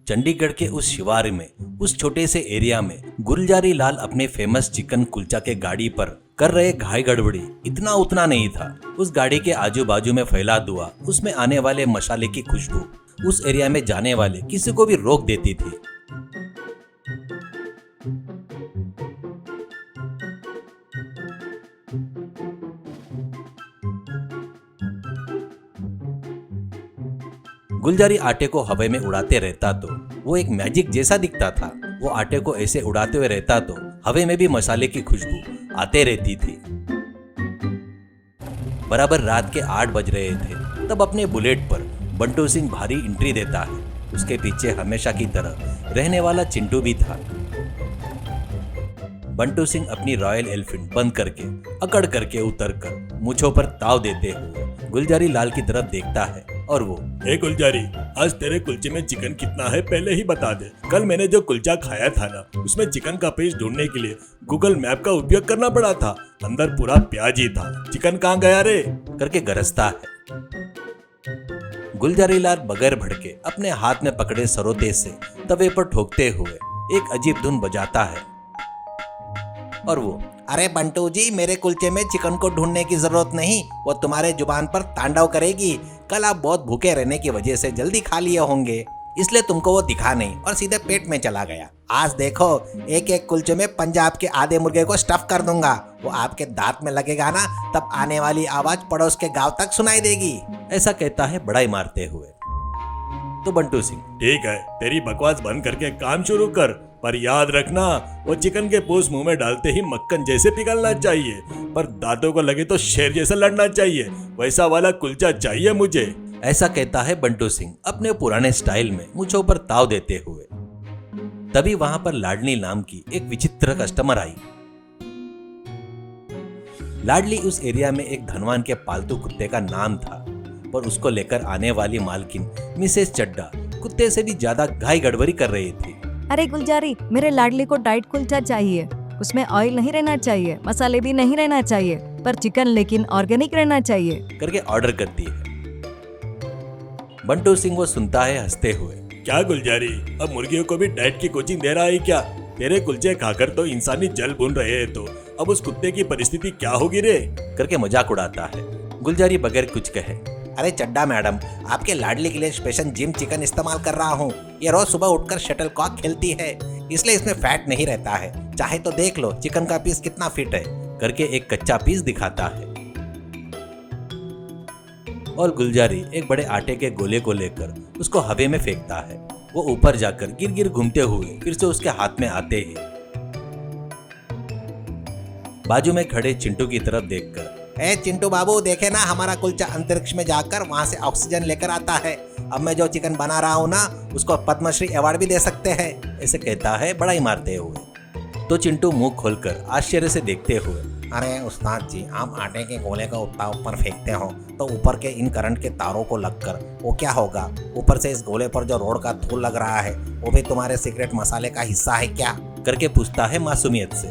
चंडीगढ़ के उस शिवार में, उस छोटे से एरिया में गुलजारी लाल अपने फेमस चिकन कुलचा के गाड़ी पर कर रहे घाई गड़बड़ी इतना उतना नहीं था। उस गाड़ी के आजू बाजू में फैला धुआं, उसमें आने वाले मसाले की खुशबू उस एरिया में जाने वाले किसी को भी रोक देती थी। गुलजारी आटे को हवा में उड़ाते रहता तो वो एक मैजिक जैसा दिखता था। वो आटे को ऐसे उड़ाते हुए रहता तो हवा में भी मसाले की खुशबू आते रहती थी। बराबर रात के 8 बज रहे थे तब अपने बुलेट पर बंटू सिंह भारी एंट्री देता है। उसके पीछे हमेशा की तरह रहने वाला चिंटू भी था। बंटू सिंह अपनी रॉयल एनफील्ड बंद करके अकड़ करके उतर कर मूंछों पर ताव देते हुए गुलजारी लाल की तरफ देखता है और वो, ए गुलजारी, आज तेरे कुलचे में चिकन कितना है पहले ही बता दे। कल मैंने जो कुलचा खाया था ना, उसमें चिकन का पीस ढूंढने के लिए गूगल मैप का उपयोग करना पड़ा था। अंदर पूरा प्याज ही था, चिकन कहाँ गया रे करके गरजता है। गुलजारी लाल बगैर भड़के अपने हाथ में पकड़े सरोते से तवे पर ठोकते हुए एक अजीब धुन बजाता है और वो, अरे बंटू जी, मेरे कुलचे में चिकन को ढूंढने की जरूरत नहीं, वो तुम्हारे जुबान पर तांडव करेगी। कल आप बहुत भूखे रहने की वजह से जल्दी खा लिए होंगे, इसलिए तुमको वो दिखा नहीं और सीधे पेट में चला गया। आज देखो, एक एक कुलचे में पंजाब के आधे मुर्गे को स्टफ कर दूंगा। वो आपके दांत में लगेगा ना, तब आने वाली आवाज पड़ोस के गांव तक सुनाई देगी। ऐसा कहता है बड़ाई मारते हुए। तो बंटू सिंह, ठीक है, तेरी बकवास बंद करके काम शुरू कर, पर याद रखना वो चिकन के पूंछ मुंह में डालते ही मक्खन जैसे पिघलना चाहिए, पर दांतों को लगे तो शेर जैसा लड़ना चाहिए। वैसा वाला कुलचा चाहिए मुझे। ऐसा कहता है बंटू सिंह अपने पुराने स्टाइल में मूंछों पर ताव देते हुए। तभी वहां पर लाडली नाम की एक विचित्र कस्टमर आई। लाडली उस एरिया में एक धनवान के पालतू कुत्ते का नाम था, पर उसको लेकर आने वाली मालकिन मिसेस चड्डा कुत्ते से भी ज्यादा घाई गड़बड़ी कर रही थी। अरे गुलजारी, मेरे लाडली को डाइट कुलचा चाहिए। उसमें ऑयल नहीं रहना चाहिए, मसाले भी नहीं रहना चाहिए, पर चिकन लेकिन ऑर्गेनिक रहना चाहिए करके ऑर्डर करती है। बंटू सिंह वो सुनता है हंसते हुए। क्या गुलजारी, अब मुर्गियों को भी डाइट की कोचिंग दे रहा है क्या? तेरे कुलचे खाकर तो इंसानी जल भून रहे हैं, तो अब उस कुत्ते की परिस्थिति क्या होगी रे करके मजाक उड़ाता है। गुलजारी बगैर कुछ कहे, अरे चड्डा मैडम, आपके लाडली के लिए स्पेशल जिम चिकन इस्तेमाल कर रहा हूँ। ये रोज सुबह उठकर शटलकॉक खेलती है, इसलिए इसमें फैट नहीं रहता है। चाहे तो देख लो चिकन का पीस कितना फिट है करके एक कच्चा पीस दिखाता है। और गुलजारी एक बड़े आटे के गोले को लेकर उसको हवा में फेंकता है। वो ऊपर जाकर गिर गिर घूमते हुए फिर से उसके हाथ में आते ही बाजू में खड़े चिंटू की तरफ देखकर, ए चिंटू बाबू, देखे ना, हमारा कुलचा अंतरिक्ष में जाकर वहाँ से ऑक्सीजन लेकर आता है। अब मैं जो चिकन बना रहा हूँ ना, उसको पद्मश्री अवार्ड भी दे सकते हैं। ऐसे कहता है बड़ाई मारते हुए। तो चिंटू मुंह खोलकर आश्चर्य से देखते हुए, अरे उस्ताद जी, आप आटे के गोले को ऊपर फेंकते हो तो ऊपर के इन करंट के तारों को लगकर वो क्या होगा? ऊपर से इस गोले पर जो रोड का धूल लग रहा है, वो भी तुम्हारे सीक्रेट मसाले का हिस्सा है क्या करके पूछता है मासूमियत से।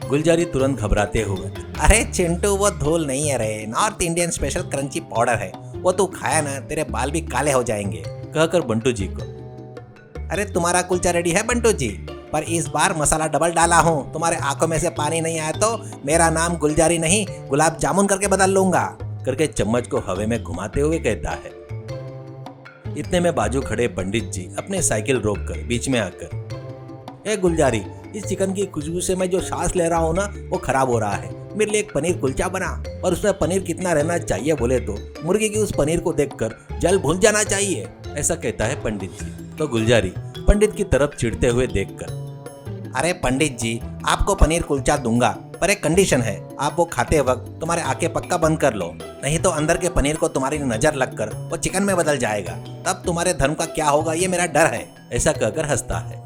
गुलजारी तुरंत घबराते हुए, अरे चिंटू, वो धूल नहीं है रे, north Indian special crunchy powder है। वो तू खाया ना, तेरे बाल भी काले हो जाएंगे कहकर बंटू जी को, अरे तुम्हारा कुलचा रेडी है बंटू जी, पर इस बार मसाला डबल डाला हूँ। तुम्हारे आंखों में से पानी नहीं आया तो मेरा नाम गुलजारी नहीं, गुलाब जामुन करके बदल लूंगा करके चम्मच को हवा में घुमाते हुए कहता है। इतने में बाजू खड़े पंडित जी अपने साइकिल रोककर बीच में आकर, ए गुलजारी, इस चिकन की खुशबू से मैं जो सांस ले रहा हूँ ना, वो खराब हो रहा है। मेरे लिए एक पनीर कुलचा बना, और उसमें पनीर कितना रहना चाहिए बोले तो मुर्गी की उस पनीर को देखकर जल भूल जाना चाहिए। ऐसा कहता है पंडित जी। तो गुलजारी पंडित की तरफ चिढ़ते हुए देखकर, अरे पंडित जी, आपको पनीर कुलचा दूंगा, पर एक कंडीशन है। आप वो खाते वक्त तुम्हारे आंखें पक्का बंद कर लो, नहीं तो अंदर के पनीर को तुम्हारी नजर लगकर वो चिकन में बदल जाएगा। तब तुम्हारे धर्म का क्या होगा, ये मेरा डर है। ऐसा कहकर हंसता है।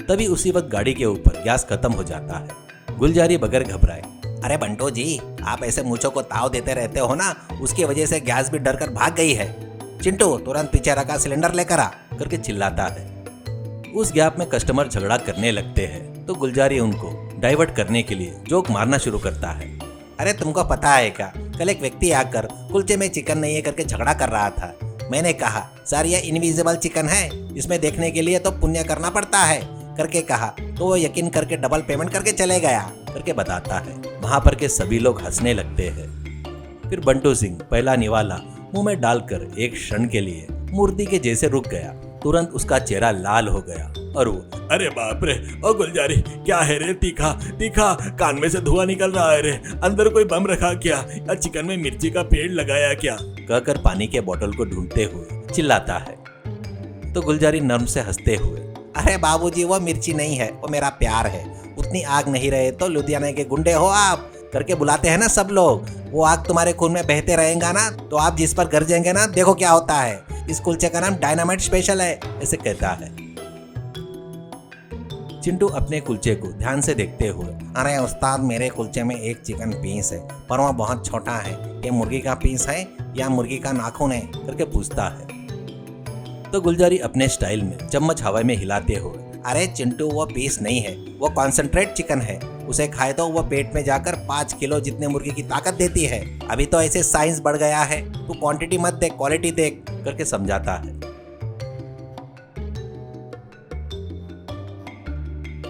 तभी उसी वक्त गाड़ी के ऊपर गैस खत्म हो जाता है। गुलजारी बगैर घबराए, अरे बंटू जी, आप ऐसे मूंछों को ताव देते रहते हो ना, उसकी वजह से गैस भी डर कर भाग गई है। चिंटू, तुरंत पीछे रखा सिलेंडर लेकर आ करके चिल्लाता है। उस गैप में कस्टमर झगड़ा करने लगते हैं, तो गुलजारी उनको डाइवर्ट करने के लिए जोक मारना शुरू करता है। अरे तुमको पता है क्या, कल एक व्यक्ति आकर कुलचे में चिकन नहीं है करके झगड़ा कर रहा था। मैंने कहा, सर ये इनविजिबल चिकन है, इसमें देखने के लिए तो पुण्य करना पड़ता है करके कहा, तो वो यकीन करके डबल पेमेंट करके चले गया करके बताता है। वहां पर के सभी लोग हंसने लगते हैं। फिर बंटू सिंह पहला निवाला मुंह में डालकर एक क्षण के लिए मूर्ति के जैसे रुक गया। तुरंत उसका चेहरा लाल हो गया और वो, अरे बाप रे, ओ गुलजारी, क्या है रे? तीखा तीखा, कान में से धुआं निकल रहा है रे। अंदर कोई बम रखा क्या, या चिकन में मिर्ची का पेड़ लगाया क्या? कहकर पानी के बोतल को ढूंढते हुए चिल्लाता है। तो गुलजारी नर्म से हंसते हुए, अरे बाबूजी वो मिर्ची नहीं है, वो मेरा प्यार है। उतनी आग नहीं रहे तो लुधियाना के गुंडे हो आप करके बुलाते हैं ना सब लोग। वो आग तुम्हारे खून में बहते रहेगा ना, तो आप जिस पर गरजेंगे ना, देखो क्या होता है। इस कुलचे का नाम डायनामाइट स्पेशल है, ऐसे कहता है। चिंटू अपने कुलचे को ध्यान से देखते हुए, अरे उस्ताद, मेरे कुलचे में एक चिकन पीस है, पर वो बहुत छोटा है। ये मुर्गी का पीस है या मुर्गी का नाखून है करके पूछता है। तो गुलजारी अपने स्टाइल में चम्मच हवा में हिलाते हुए, अरे चिंटू, वो पीस नहीं है, वो कॉन्सेंट्रेट चिकन है। उसे खाए तो वो पेट में जाकर 5 किलो जितने मुर्गी की ताकत देती है। अभी तो ऐसे साइंस बढ़ गया है, तू क्वांटिटी मत देख, क्वालिटी देख करके समझाता है।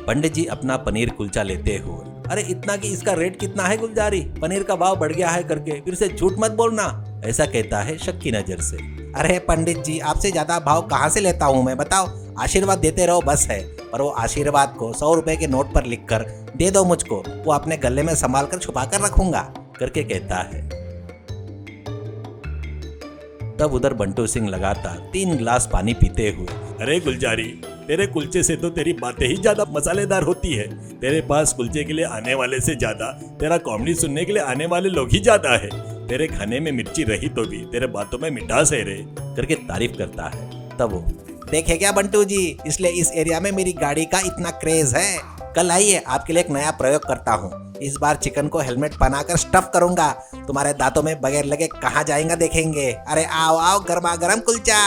पंडित जी अपना पनीर कुलचा लेते हुए, अरे इतना कि इसका रेट कितना है गुलजारी, पनीर का भाव बढ़ गया है करके फिर से झूठ मत बोलना, ऐसा कहता है शक की नजर से। अरे पंडित जी, आपसे ज्यादा भाव कहाँ से लेता हूँ मैं, बताओ। आशीर्वाद देते रहो बस है, पर वो आशीर्वाद को 100 रुपए के नोट पर लिखकर दे दो मुझको, वो अपने गले में संभाल कर छुपा कर रखूंगा करके कहता है। तब उधर बंटू सिंह लगातार 3 गिलास पानी पीते हुए, अरे गुलजारी, तेरे कुलचे से तो तेरी बातें ही ज्यादा मसालेदार होती है। तेरे पास कुलचे के लिए आने वाले से ज्यादा तेरा कॉमेडी सुनने के लिए आने वाले लोग ही ज्यादा है। तेरे खाने में मिर्ची रही तो भी तेरे बातों में मिठास है रे करके तारीफ करता है। तब वो, देखे क्या बंटू जी, इसलिए इस एरिया में मेरी गाड़ी का इतना क्रेज है। कल आइए, आपके लिए एक नया प्रयोग करता हूँ। इस बार चिकन को हेलमेट बनाकर स्टफ करूंगा, तुम्हारे दांतों में बगैर लगे कहाँ जाएगा देखेंगे। अरे आओ आओ, गर्मा गर्म कुलचा,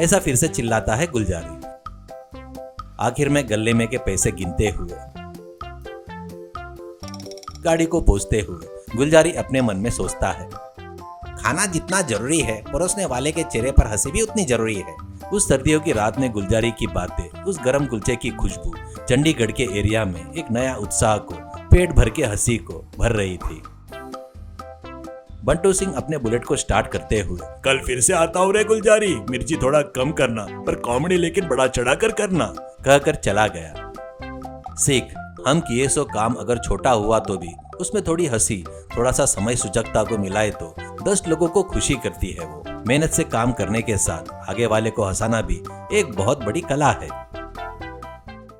ऐसा फिर से चिल्लाता है गुलजारी। आखिर में गले में के पैसे गिनते हुए, गाड़ी को पहुंचते हुए गुलजारी अपने मन में सोचता है, खाना जितना जरूरी है, परोसने वाले के चेहरे पर हंसी भी उतनी जरूरी है। उस सर्दियों की रात में गुलजारी की बातें, उस गरम कुलचे की खुशबू चंडीगढ़ के एरिया में एक नया उत्साह को, पेट भर के हंसी को भर रही थी। बंटू सिंह अपने बुलेट को स्टार्ट करते हुए, कल फिर से आता हूँ रे गुलजारी, मिर्ची थोड़ा कम करना, पर कॉमेडी लेकिन बड़ा चढ़ा कर करना कहकर चला गया। सीख, हम किए सो काम अगर छोटा हुआ तो भी उसमें थोड़ी हंसी, थोड़ा सा समय सुजगता को मिलाए तो 10 लोगों को खुशी करती है। वो मेहनत से काम करने के साथ आगे वाले को हंसाना भी एक बहुत बड़ी कला है।